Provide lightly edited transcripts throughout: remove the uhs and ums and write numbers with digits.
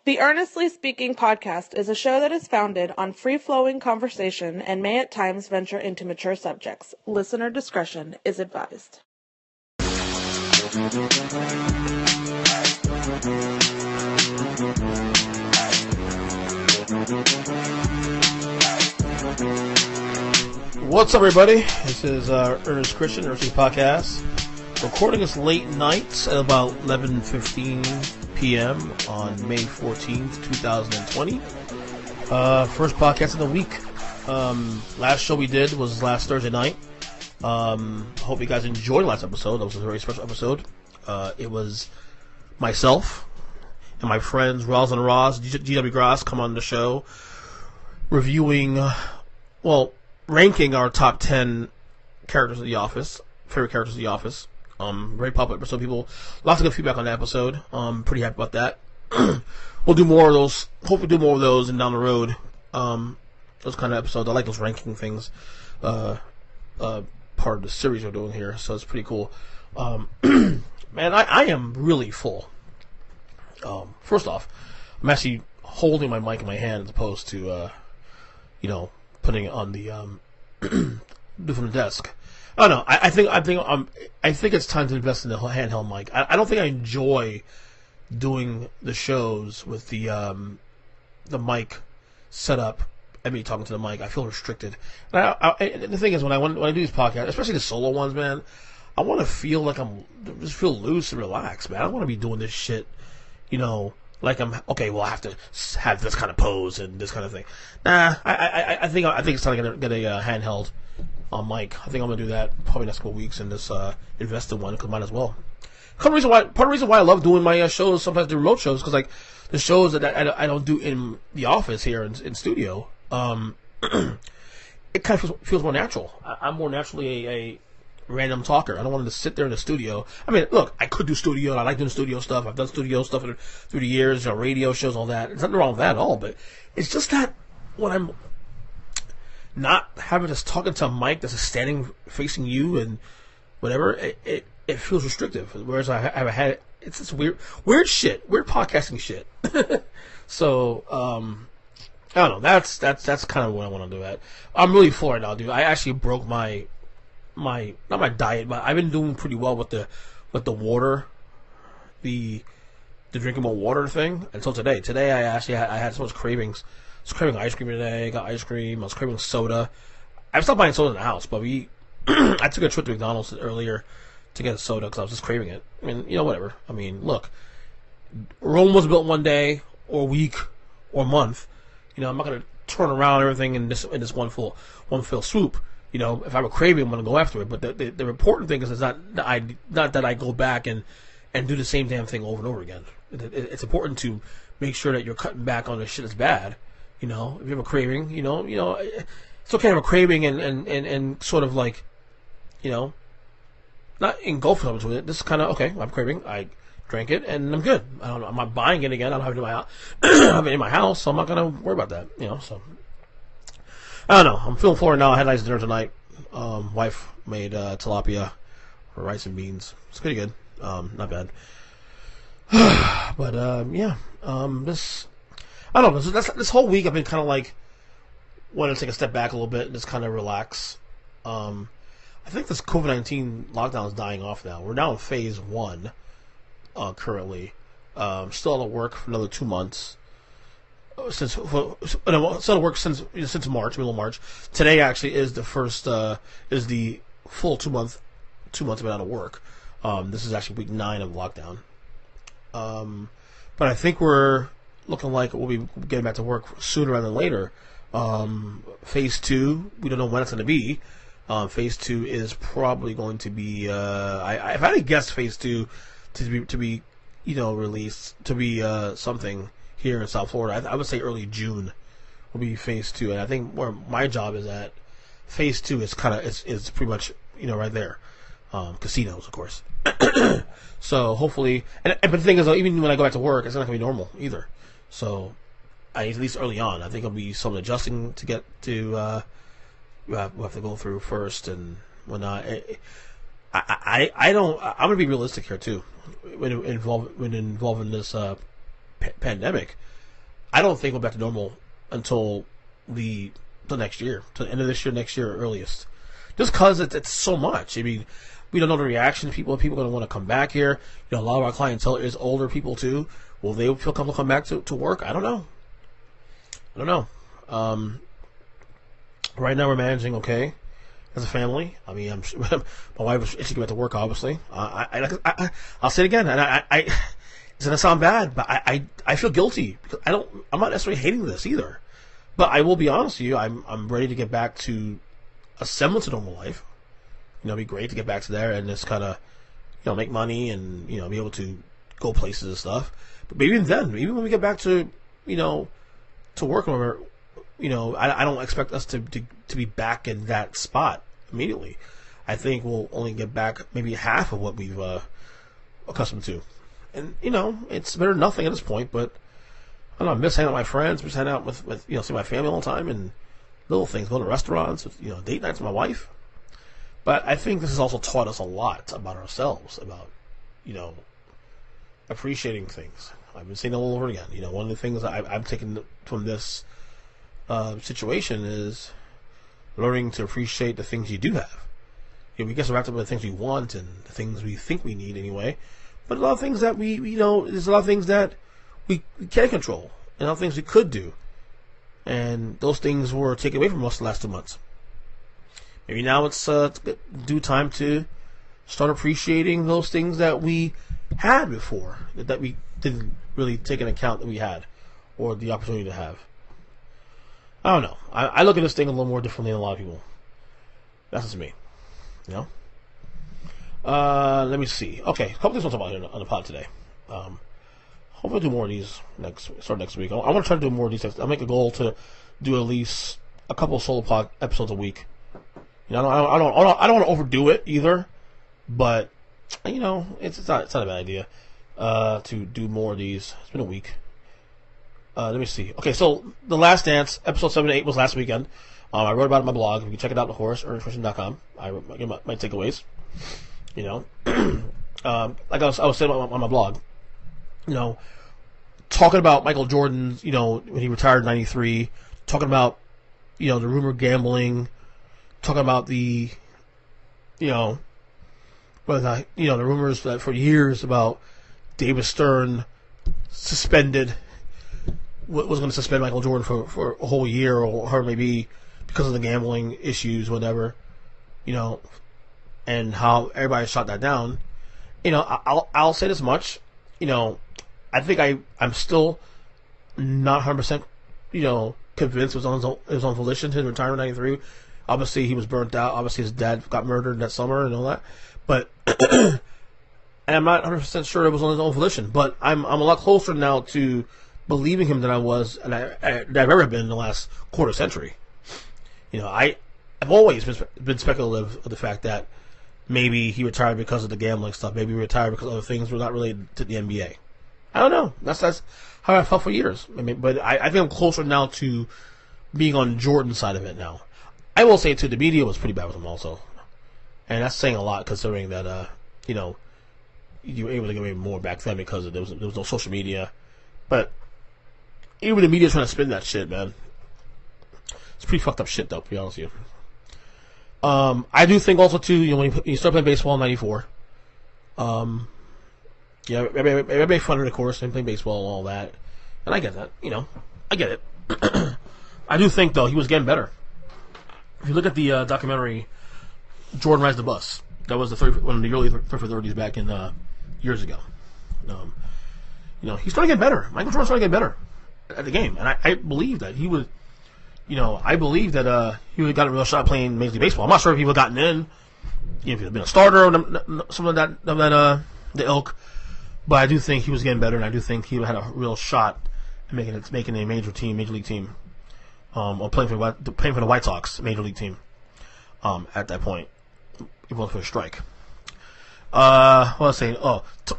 The Earnestly Speaking podcast is a show that is founded on free-flowing conversation and may at times venture into mature subjects. Listener discretion is advised. What's up, everybody? This is Ernest Christian, Earnestly Podcast. Recording this late night at about 11:15 p.m. on May 14th, 2020. First podcast of the week. Last show we did was last Thursday night. Hope you guys enjoyed last episode. That was a very special episode. It was myself and my friends Roz and Roz, GW Gross, come on the show reviewing, ranking our top 10 characters of The Office, favorite characters of The Office. Very popular episode. Lots of good feedback on that episode. Pretty happy about that. We'll do more of those. Hopefully do more of those and down the road. Those kind of episodes. I like those ranking things. Part of the series we're doing here, so it's pretty cool. Man, I am really full. First off, I'm actually holding my mic in my hand as opposed to, putting it on the, from the desk. I don't know. I think it's time to invest in the handheld mic. I don't think I enjoy doing the shows with the mic set up and me talking to the mic. I feel restricted. And the thing is, when I do these podcasts, especially the solo ones, man, I want to feel like just feel loose and relaxed, man. I don't want to be doing this shit, like I have to have this kind of pose and this kind of thing. Nah, I think it's time to get a handheld mic. I think I'm gonna do that probably next couple weeks and just invest in one because might as well. Part of the reason why I love doing my shows, sometimes the remote shows, because like the shows that I don't do in the office here in studio, it kind of feels more natural. I'm more naturally a random talker. I don't want to sit there in the studio. I mean, look, I could do studio, and I like doing studio stuff. I've done studio stuff through the years, radio shows, all that. There's nothing wrong with that at all, but it's just that when I'm not having us talking to a mic that's standing facing you and whatever, it feels restrictive. Whereas I have had it's this weird podcasting shit. So I don't know. That's kind of what I want to do. I'm really full right now, dude. I actually broke my not my diet, but I've been doing pretty well with the water, the drinkable water thing until today. Today I had so much cravings. I was craving ice cream today. I got ice cream. I was craving soda. I've stopped buying soda in the house, but I took a trip to McDonald's earlier to get a soda because I was just craving it. I mean, whatever. I mean, look, Rome was built one day, or week, or month. I'm not gonna turn around everything in this one fell swoop. If I have a craving, I'm gonna go after it. But the important thing is not that I go back and do the same damn thing over and over again. It's important to make sure that you're cutting back on the shit that's bad. If you have a craving, it's okay to have a craving and sort of like, not engulf something with it. This is kind of okay. I have a craving. I drank it and I'm good. I'm not buying it again. I don't have it in my house. I have it in my house, so I'm not gonna worry about that. So I don't know. I'm feeling forward now. I had nice dinner tonight. Wife made tilapia, rice and beans. It's pretty good. Not bad. But yeah. This I don't know. This whole week I've been kind of like wanting to take a step back a little bit and just kind of relax. I think this COVID-19 lockdown is dying off now. We're now in phase 1 currently. Still out of work for another 2 months. Still out of work since March, middle of March. Today actually is the first is the full 2 months I've been out of work. This is actually week 9 of lockdown. But I think we're looking like we'll be getting back to work sooner rather than later. Phase 2, we don't know when it's going to be. Phase 2 is probably going to be. If I had to guess, Phase 2 to be released to be something here in South Florida, I would say early June will be Phase 2, and I think where my job is at, Phase 2 is is pretty much right there. Casinos, of course. So hopefully, but the thing is, even when I go back to work, it's not going to be normal either. So, at least early on, I think it'll be some adjusting to get to. We'll have to go through first and whatnot. I don't. I'm going to be realistic here too. When involving this pandemic, I don't think we'll be back to normal until the next year, to the end of this year, next year, earliest. Just because it's so much. I mean, we don't know the reaction of people. People are going to want to come back here. A lot of our clientele is older people too. Will they feel comfortable come back to work? I don't know. Right now we're managing okay as a family. I mean, my wife is itching to get back to work, obviously. I'll say it again, and it's going to sound bad, but I feel guilty because I'm not necessarily hating this either. But I will be honest with you, I'm ready to get back to a semblance of normal life. It'd be great to get back to there and just kind of, make money and, be able to go places and stuff. But even then, even when we get back to, to work, I don't expect us to be back in that spot immediately. I think we'll only get back maybe half of what we've accustomed to. And, it's better than nothing at this point, but I don't know, I miss hanging out with my friends, miss hanging out with see my family all the time and little things, going to restaurants, date nights with my wife. But I think this has also taught us a lot about ourselves, about, appreciating things. I've been saying it all over again. One of the things I've taken from this situation is learning to appreciate the things you do have. We get so wrapped up with the things we want and the things we think we need anyway. But a lot of things that there's a lot of things that we can't control, and a lot of things we could do. And those things were taken away from us the last 2 months. Maybe now it's due time to start appreciating those things that we had before, that we didn't really take into account that we had, or the opportunity to have. I don't know. I look at this thing a little more differently than a lot of people. That's just me. Let me see. Okay, a couple things I'll talk about here on the pod today. Hopefully I'll do more of these next week. I want to try to do more of these. I'll make a goal to do at least a couple of solo pod episodes a week. I don't want to overdo it either, but it's not a bad idea to do more of these. It's been a week. Let me see. Okay, so The Last Dance, episode 7 and 8 was last weekend. I wrote about it on my blog. You can check it out at Earnestly.com. I wrote my takeaways. Like I was saying on my blog, talking about Michael Jordan, when he retired in '93, talking about, the rumored gambling, talking about the, the rumors that for years about David Stern suspended, was going to suspend Michael Jordan for a whole year or maybe because of the gambling issues, whatever, and how everybody shot that down. I'll say this much, I think I'm still not 100%, convinced it was on his own volition to retire in '93. Obviously, he was burnt out. Obviously, his dad got murdered that summer and all that. But, and I'm not 100% sure it was on his own volition. But I'm a lot closer now to believing him than I was, and I've ever been in the last quarter century. I've always been speculative of the fact that maybe he retired because of the gambling stuff. Maybe he retired because other things were not related to the NBA. I don't know. That's how I felt for years. But I think I'm closer now to being on Jordan's side of it now. I will say, too, the media was pretty bad with him also. And that's saying a lot considering that, you were able to get away more back then because there was no social media. But even the media trying to spin that shit, man. It's pretty fucked up shit, though, to be honest with you. I do think also, too, when you start playing baseball in '94, everybody funded, of course, and playing baseball and all that. And I get that, I get it. I do think, though, he was getting better. If you look at the documentary, Jordan Rides the Bus, that was one of the early 30s back in years ago. He's starting to get better. Michael Jordan's starting to get better at the game. And I believe that he would, I believe that he would have gotten a real shot playing Major League Baseball. I'm not sure if he would have gotten in, if he had been a starter or something of that the ilk. But I do think he was getting better, and I do think he had a real shot at making a major league team, or playing for the White Sox major league team, at that point, even for a strike. What I was saying,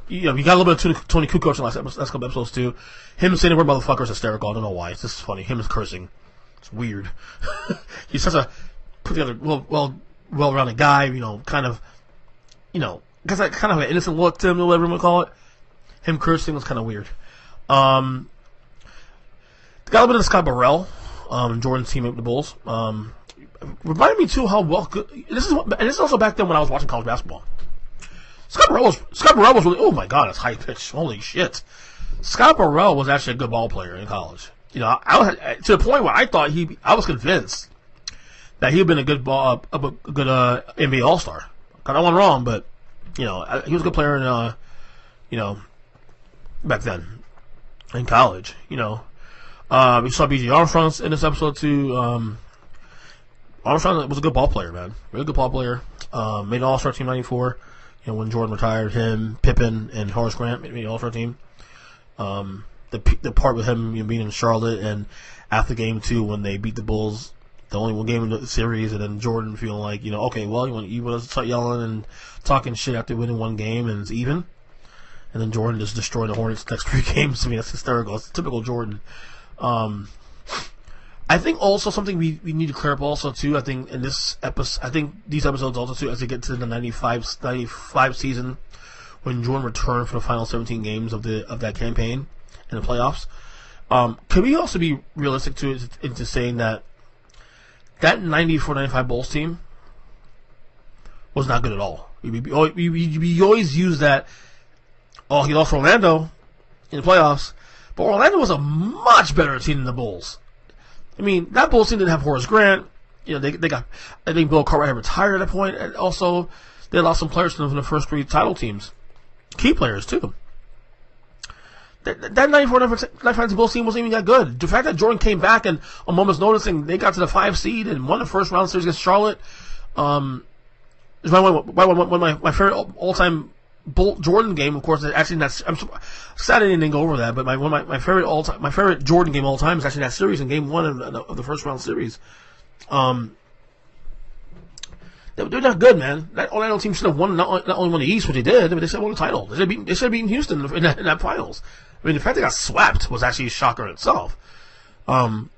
you got a little bit of Tony Kukoc in the last couple episodes too. Him saying the word motherfucker is hysterical. I don't know why. This is funny. Him is cursing. It's weird. He's such a put together, well-rounded guy. Kind of an innocent look to him, or whatever you want to call it. Him cursing was kind of weird. Got a bit of Scott Burrell, Jordan's teammate with the Bulls. Reminded me too how well good. This is also back then when I was watching college basketball. Scott Burrell was really. Oh my God, it's high pitch. Holy shit! Scott Burrell was actually a good ball player in college. You know, I was to the point where I was convinced that he'd been a good NBA All-Star. Got that one wrong, but you know, he was a good player in you know, back then in college. You know, we saw B.J. Armstrong in this episode too. Armstrong was a good ball player, man. Really good ball player. Made an All-Star team '94. You know, when Jordan retired, him, Pippen, and Horace Grant made an All-Star team. The part with him, you know, being in Charlotte, and after game 2 when they beat the Bulls, the only one game in the series, and then Jordan feeling like, you know, okay, well, you want to start yelling and talking shit after winning one game and it's even, and then Jordan just destroyed the Hornets the next 3 games. I mean, that's hysterical. It's typical Jordan. I think also something we need to clear up also too. I think in this episode, I think these episodes also too, as they get to the 95 season, when Jordan returned for the final 17 games of that campaign in the playoffs. Can we also be realistic too into saying that 94-95 Bulls team was not good at all? We always use that. Oh, he lost to Orlando in the playoffs, but Orlando was a much better team than the Bulls. I mean, that Bulls team didn't have Horace Grant. You know, they got. I think Bill Cartwright had retired at that point, and also they lost some players from the first 3 title teams, key players too. That 94-95 Bulls team wasn't even that good. The fact that Jordan came back and on moments noticing they got to the 5 seed and won the first round series against Charlotte, is one of my favorite all-time Jordan game. Of course, actually that's. I'm sad I didn't go over that, but my favorite Jordan game all time is actually that series in Game 1 of the first round series. They're not good, man. That Orlando team should have won not only won the East, which they did, but they should have won the title. They should have beaten Houston in that finals. I mean, the fact they got swept was actually a shocker in itself. But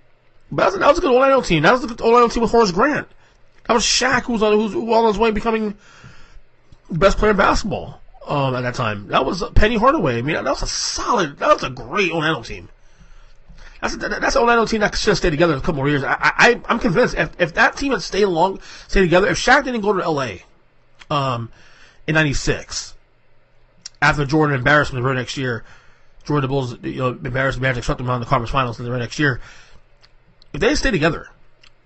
that was a good Orlando team. That was the good Orlando team with Horace Grant. That was Shaq, who's on his way becoming the best player in basketball at that time. That was Penny Hardaway. I mean, that was a great Orlando team. That's an Orlando team that should have stayed together a couple more years. I'm convinced if that team had stayed together, if Shaq didn't go to L.A. In '96, after Jordan embarrassed him the very next year, Jordan the Bulls embarrassed the Magic, swept them out in the conference finals in the very next year. If they stayed together,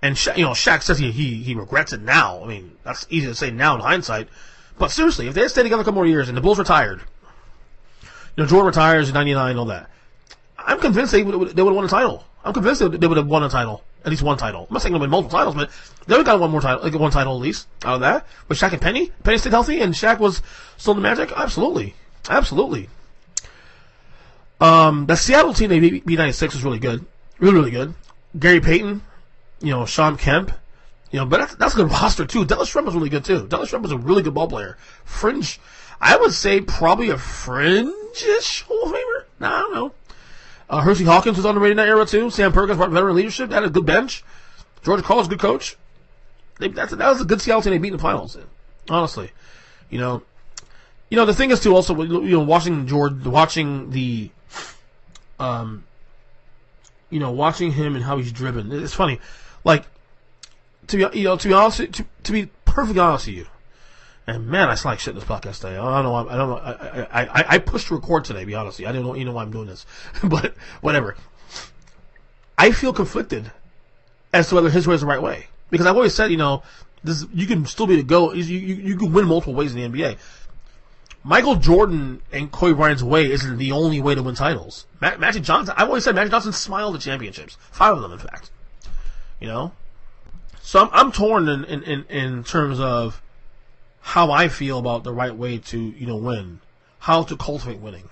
and Shaq says he regrets it now. I mean, that's easy to say now in hindsight, but seriously, if they had stayed together a couple more years and the Bulls retired, Jordan retires in '99, all that. I'm convinced they would have won a title. I'm convinced they would have won a title, at least one title. I'm not saying they would have multiple titles, but they would have got one title at least out of that. With Shaq and Penny stayed healthy, and Shaq was still in the Magic. Absolutely. The Seattle team they beat '96 was really good, really good. Gary Payton, Sean Kemp, but that's a good roster too. Dennis Schroeder was really good too. Dennis Schroeder was a really good ball player. Fringe, I would say probably a fringe-ish Hall of Famer. Nah, I don't know. Hersey Hawkins was underrated in that era too. Sam Perkins brought veteran leadership. They had a good bench. George Carl's a good coach. That was a good Seattle team they beat in the finals. Honestly, the thing is too. Also, watching him and how he's driven. It's funny. Like to be perfectly honest with you. And man, I sound like shit in this podcast today. I don't know. I pushed record today. To be honest with you, I don't know why I'm doing this, but whatever. I feel conflicted as to whether his way is the right way, because I've always said, you can still be the GOAT. You can win multiple ways in the NBA. Michael Jordan and Kobe Bryant's way isn't the only way to win titles. Magic Johnson. I've always said Magic Johnson smiled at championships. 5 of them, in fact. So I'm torn in terms of how I feel about the right way to win, how to cultivate winning.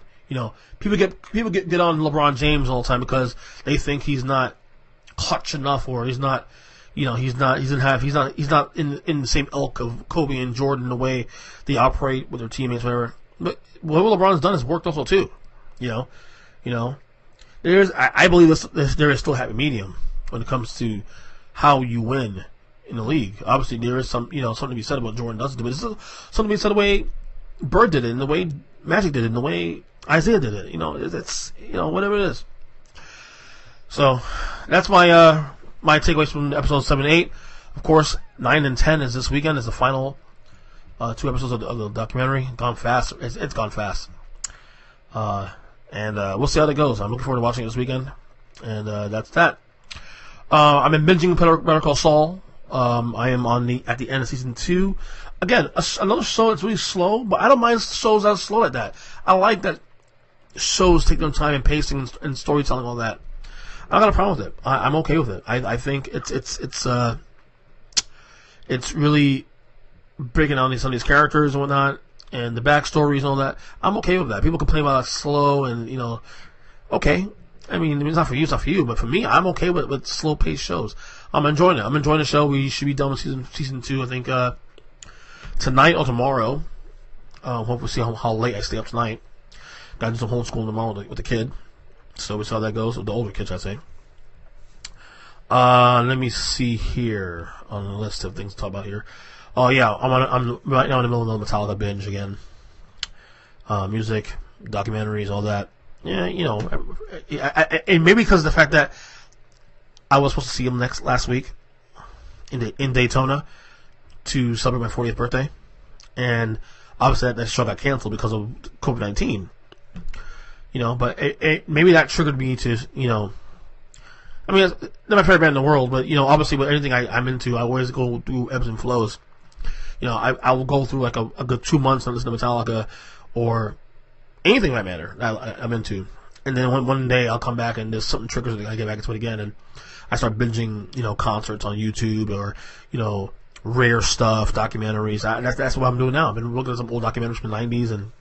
People get on LeBron James all the time because they think he's not clutch enough, or he's not in the same ilk of Kobe and Jordan, the way they operate with their teammates, whatever. But what LeBron's done has worked also too. I believe there is still a happy medium when it comes to how you win in the league. Obviously, there is something to be said about Jordan doesn't do, but there's something to be said the way Bird did it, and the way Magic did it, and the way Isaiah did it. It's whatever it is. So that's my takeaways from episodes 7 and 8. Of course, 9 and 10 is this weekend. Is the final 2 episodes of the documentary. Gone fast. It's gone fast. And we'll see how that goes. I'm looking forward to watching it this weekend. And that's that. I've been binging Better Call Saul. I am at the end of season 2. Again, another show that's really slow, but I don't mind shows that are slow like that. I like that shows take their time in pacing and storytelling, all that. I don't got a problem with it. I'm okay with it. I think it's really breaking down some of these characters and whatnot, and the backstories and all that. I'm okay with that. People complain about it slow and, okay. I mean, it's not for you, but for me, I'm okay with slow-paced shows. I'm enjoying it. I'm enjoying the show. We should be done with season 2, I think, tonight or tomorrow. Hope we see how late I stay up tonight. Got to do some homeschooling tomorrow with the kid. So we see how that goes, with the older kids, I'd say. Let me see here on the list of things to talk about here. Oh, yeah, I'm right now in the middle of the Metallica binge again. Music, documentaries, all that. Yeah, and maybe because of the fact that I was supposed to see him last week in Daytona to celebrate my 40th birthday, and obviously that show got canceled because of COVID-19. But maybe that triggered me to, I mean, it's not my favorite band in the world, but obviously with anything I'm into, I always go through ebbs and flows. I will go through like a good 2 months and listen to Metallica or anything that matter I'm into, and then one day I'll come back and there's something triggers and I get back into it again, and I start binging concerts on YouTube or rare stuff, documentaries. That's what I'm doing now. I've been looking at some old documentaries from the 90s and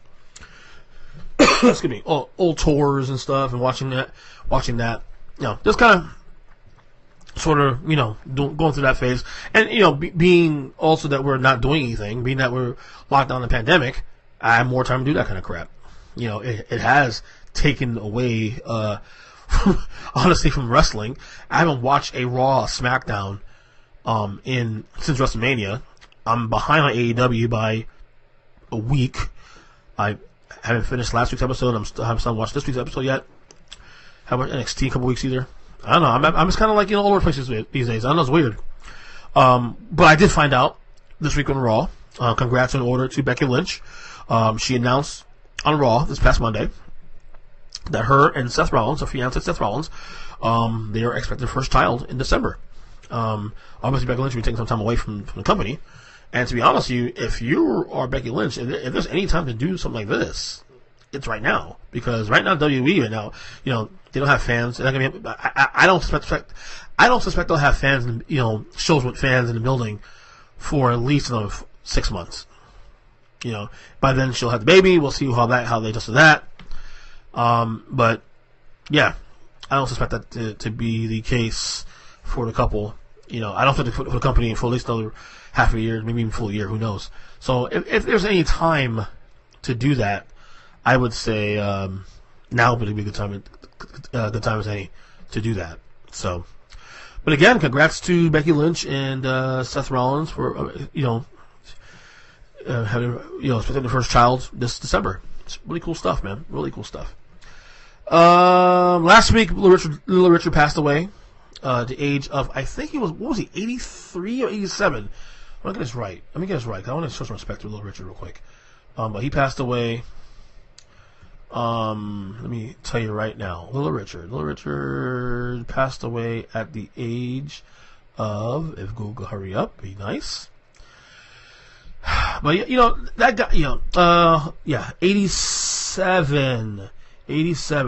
excuse me, old tours and stuff, and watching that. Just kind of sort of going through that phase, and being also that we're not doing anything, being that we're locked down in the pandemic, I have more time to do that kind of crap. It has taken away, honestly, from wrestling. I haven't watched a Raw, SmackDown, since WrestleMania. I'm behind on AEW by a week. I haven't finished last week's episode. I haven't watched this week's episode yet. Haven't watched NXT in a couple weeks either. I don't know. I'm just kind of like all over the place these days. I don't know. It's weird. But I did find out this week on Raw. Congrats on order to Becky Lynch. She announced on Raw this past Monday that her and Seth Rollins, her fiance Seth Rollins, they are expecting their first child in December. Obviously, Becky Lynch will be taking some time away from the company. And to be honest with you, if you are Becky Lynch, if there's any time to do something like this, it's right now. Because right now, WWE right now, they don't have fans. I don't suspect they'll have fans, shows with fans in the building for at least another 6 months. By then she'll have the baby. We'll see how they adjust to that. But yeah, I don't suspect that to be the case for the couple. I don't think for the company for at least another half a year, maybe even full year. Who knows? So if there's any time to do that, I would say now would be a good time as any to do that. So, but again, congrats to Becky Lynch and Seth Rollins for having expecting the first child this December. It's really cool stuff, man. Really cool stuff. Last week, Little Richard passed away at the age of, I think he was, 83 or 87? Let me get this right. I want to show some respect to Little Richard real quick. But he passed away. Let me tell you right now. Little Richard passed away at the age of, if Google hurry up, be nice. But that guy, 87.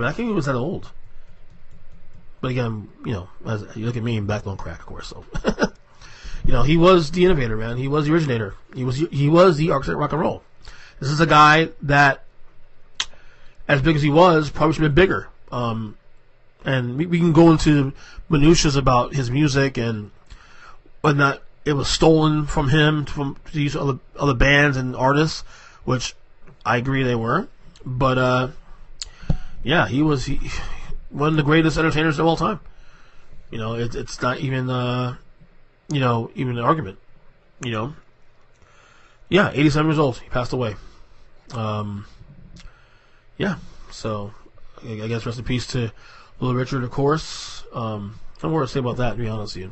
I think he was that old. But again, as you look at me, back don't crack, of course. So, he was the innovator, man. He was the originator. He was the architect of rock and roll. This is a guy that, as big as he was, probably should have been bigger. And we can go into minutiae about his music and whatnot. It was stolen from him to use other bands and artists, which I agree they were. But yeah, he was one of the greatest entertainers of all time. It's not even even an argument. Yeah, 87 years old. He passed away. Yeah. So I guess rest in peace to Little Richard, of course. I don't know what to say about that, to be honest with you.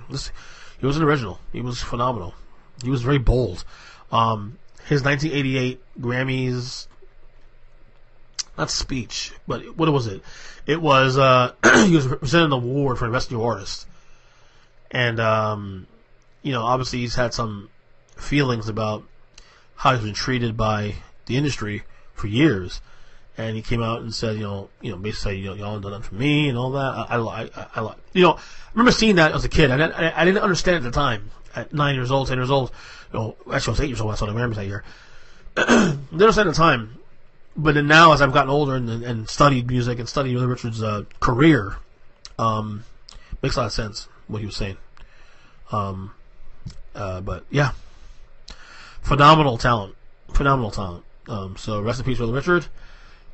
He was an original. He was phenomenal. He was very bold. His 1988 Grammys, not speech, but what was it? It was, he was presenting an award for Best New Artist. And, obviously he's had some feelings about how he's been treated by the industry for years. And he came out and said, basically, y'all done that for me and all that. I remember seeing that as a kid. I didn't understand at the time. At 9 years old, 10 years old, actually I was 8 years old when I saw the Grammys that year. Didn't understand at the time. But then now, as I've gotten older and studied music and studied Little Richard's career, makes a lot of sense what he was saying. But yeah, phenomenal talent. So rest in peace, Little Richard.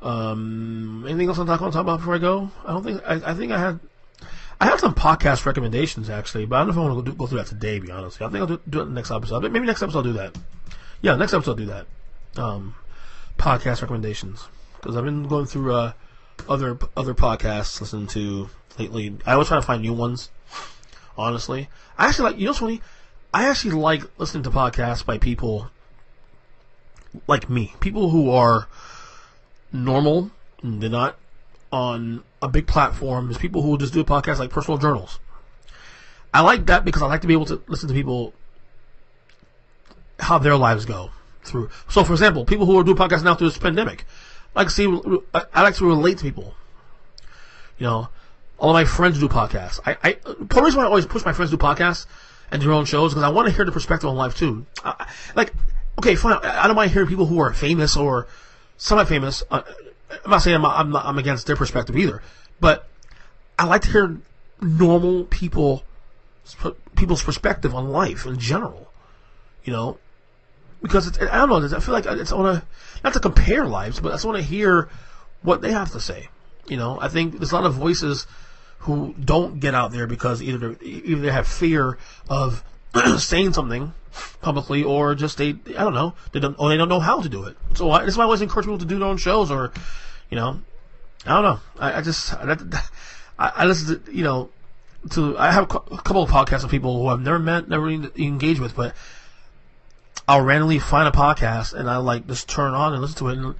Anything else I want to talk about before I go? I don't think. I think I have some podcast recommendations actually, but I don't know if I want to go through that today. To be honest, I think I'll do it in the next episode. Maybe next episode I'll do that. Yeah, next episode I'll do that. Podcast recommendations, because I've been going through other podcasts listening to lately. I always try to find new ones. Honestly, I actually like. What's funny? I actually like listening to podcasts by people like me, people who are normal. They're not on a big platform. There's people who just do podcasts like personal journals. I like that because I like to be able to listen to people how their lives go through. So, for example, people who are doing podcasts now through this pandemic, I like to relate to people. All of my friends do podcasts. The reason why I always push my friends to do podcasts and do their own shows because I want to hear the perspective on life too. Okay, fine. I don't mind hearing people who are famous or semi-famous. I'm not saying I'm against their perspective either, but I like to hear normal people's perspective on life in general. Because I don't know. I feel like I want to not to compare lives, but I just want to hear what they have to say. I think there's a lot of voices who don't get out there because either they have fear of saying something publicly, or just they don't know how to do it. So this is why I always encourage people to do their own shows, or I don't know. I listen to I have a couple of podcasts of people who I've never met, never really engaged with, but I'll randomly find a podcast and I just turn on and listen to it, and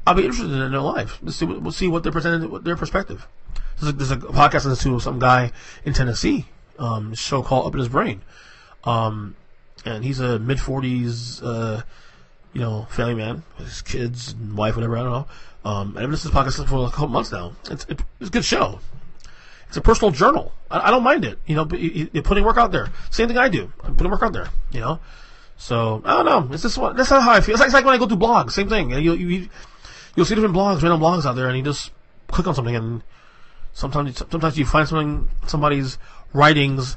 I'll be interested in their life. We'll see what they're presenting, what their perspective. There's a podcast I listen to some guy in Tennessee, a show called Up in His Brain. And he's a mid-40s, family man with his kids and wife, whatever, I don't know. And I've listened to this podcast for a couple months now. It's a good show. It's a personal journal. I don't mind it. You're putting work out there. Same thing I do. I'm putting work out there, So, I don't know. That's not how I feel. It's like when I go through blogs. Same thing. You'll see different blogs, random blogs out there, and you just click on something, and sometimes you find somebody's writings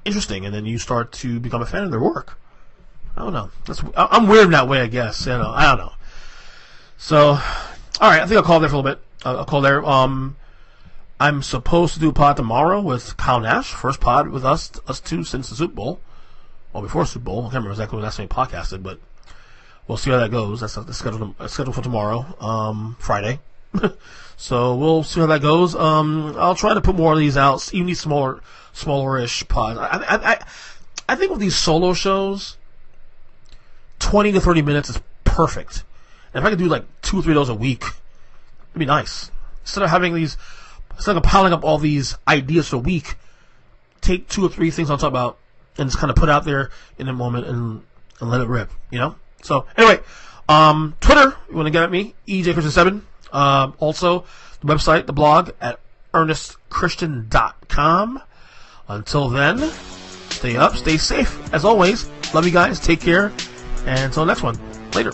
interesting, and then you start to become a fan of their work. I don't know. I'm weird in that way, I guess. I don't know. So, all right. I think I'll call there for a little bit. I'll call there. I'm supposed to do a pod tomorrow with Kyle Nash. First pod with us two since the Super Bowl. Well, before Super Bowl. I can't remember exactly when last time we podcasted, but we'll see how that goes. That's scheduled for tomorrow, Friday. So we'll see how that goes. I'll try to put more of these out, even these smaller-ish pods. I think with these solo shows, 20 to 30 minutes is perfect. And if I could do 2 or 3 of those a week, it'd be nice. Instead of piling up all these ideas for a week, take 2 or 3 things I'll talk about and just kind of put out there in a moment and let it rip, So, anyway, Twitter, you want to get at me, EJChristian7. Also, the website, the blog at earnestchristian.com. Until then, stay up, stay safe. As always, love you guys, take care, and until the next one, later.